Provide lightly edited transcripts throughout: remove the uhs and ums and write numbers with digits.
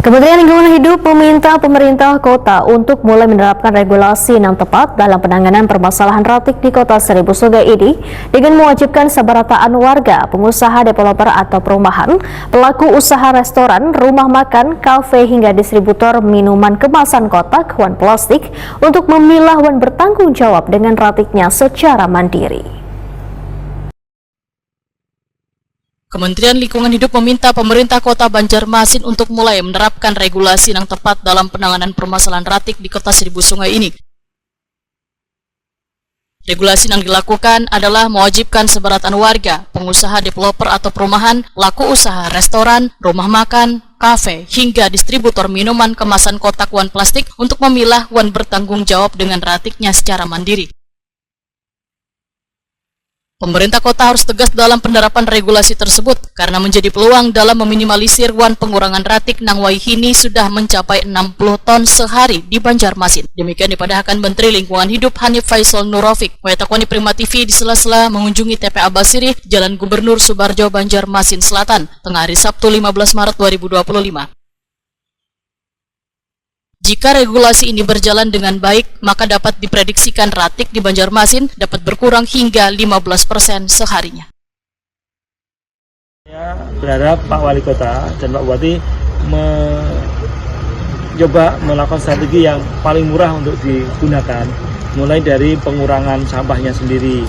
Kementerian Lingkungan Hidup meminta pemerintah kota untuk mulai menerapkan regulasi yang tepat dalam penanganan permasalahan ratik di Kota Seribu Sungai ini dengan mewajibkan sabarataan warga, pengusaha developer atau perumahan, pelaku usaha restoran, rumah makan, kafe hingga distributor minuman kemasan kotak wan plastik untuk memilah wan bertanggung jawab dengan ratiknya secara mandiri. Kementerian Lingkungan Hidup meminta pemerintah Kota Banjarmasin untuk mulai menerapkan regulasi yang tepat dalam penanganan permasalahan ratik di Kota Seribu Sungai ini. Regulasi yang dilakukan adalah mewajibkan sebaratan warga, pengusaha developer atau perumahan, pelaku usaha restoran, rumah makan, kafe, hingga distributor minuman kemasan kotak wan plastik untuk memilah wan bertanggung jawab dengan ratiknya secara mandiri. Pemerintah kota harus tegas dalam penerapan regulasi tersebut karena menjadi peluang dalam meminimalisir wan pengurangan ratik nang waihini sudah mencapai 60 ton sehari di Banjarmasin. Demikian dipadahkan Menteri Lingkungan Hidup Hanif Faisal Nurrafiq. Wayatakwani Prima TV di sela-sela mengunjungi TPA Basiri, Jalan Gubernur Subarjo, Banjarmasin Selatan, tengah hari Sabtu 15 Maret 2025. Jika regulasi ini berjalan dengan baik, maka dapat diprediksikan ratik di Banjarmasin dapat berkurang hingga 15% seharinya. Saya berharap Pak Wali Kota dan Pak Bupati mencoba melakukan strategi yang paling murah untuk digunakan, mulai dari pengurangan sampahnya sendiri.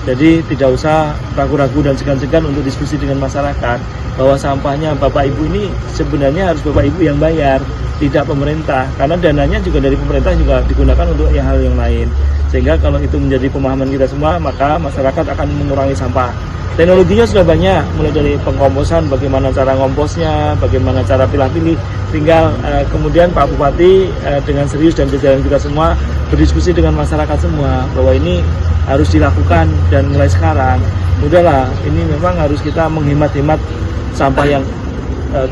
Jadi tidak usah ragu-ragu dan segan-segan untuk diskusi dengan masyarakat bahwa sampahnya Bapak Ibu ini sebenarnya harus Bapak Ibu yang bayar, tidak pemerintah, karena dananya juga dari pemerintah juga digunakan untuk hal yang lain. Sehingga kalau itu menjadi pemahaman kita semua, maka masyarakat akan mengurangi sampah. Teknologinya sudah banyak, mulai dari pengkomposan, bagaimana cara ngomposnya, bagaimana cara pilah-pilih. Tinggal kemudian Pak Bupati dengan serius dan jajaran kita semua berdiskusi dengan masyarakat semua bahwa ini harus dilakukan dan mulai sekarang. Udahlah, ini memang harus kita menghemat-hemat sampah yang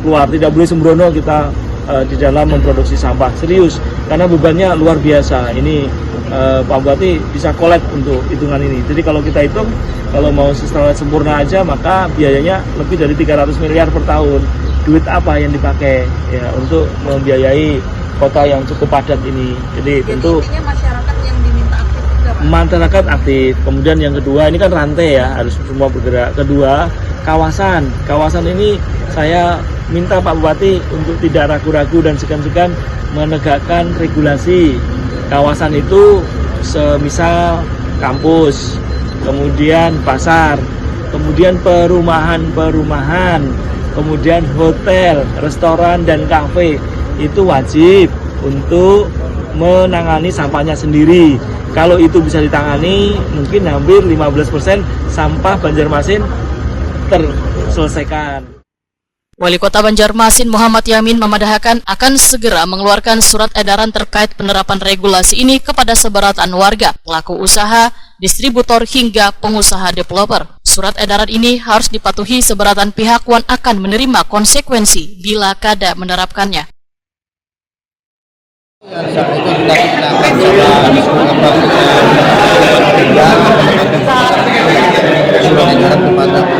keluar, tidak boleh sembrono kita di dalam memproduksi sampah, serius, karena bebannya luar biasa. Ini Pak Bupati bisa kolek untuk hitungan ini. Jadi kalau kita hitung, kalau mau secara sempurna aja, maka biayanya lebih dari 300 miliar per tahun. Duit apa yang dipakai ya untuk membiayai kota yang cukup padat ini. Jadi tentu masyarakat yang diminta aktif juga, Pak? Masyarakat aktif. Kemudian yang kedua, ini kan rantai ya, harus semua bergerak. Kedua, kawasan ini saya minta Pak Bupati untuk tidak ragu-ragu dan segan-segan menegakkan regulasi. Kawasan itu semisal kampus, kemudian pasar, kemudian perumahan, kemudian hotel, restoran, dan kafe itu wajib untuk menangani sampahnya sendiri. Kalau itu bisa ditangani, mungkin hampir 15% sampah Banjarmasin terselesaikan. Wali Kota Banjarmasin Muhammad Yamin memadahkan akan segera mengeluarkan surat edaran terkait penerapan regulasi ini kepada sebaratan warga, pelaku usaha, distributor hingga pengusaha developer. Surat edaran ini harus dipatuhi sebaratan pihak wan akan menerima konsekuensi bila kada menerapkannya. Kepada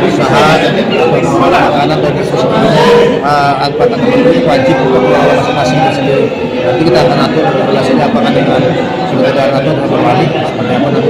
usaha makanan dan angkutan wajib masing-masing sendiri. Nanti kita akan atur regulasinya apakah dengan surat edaran atau berbalik seperti apa nanti.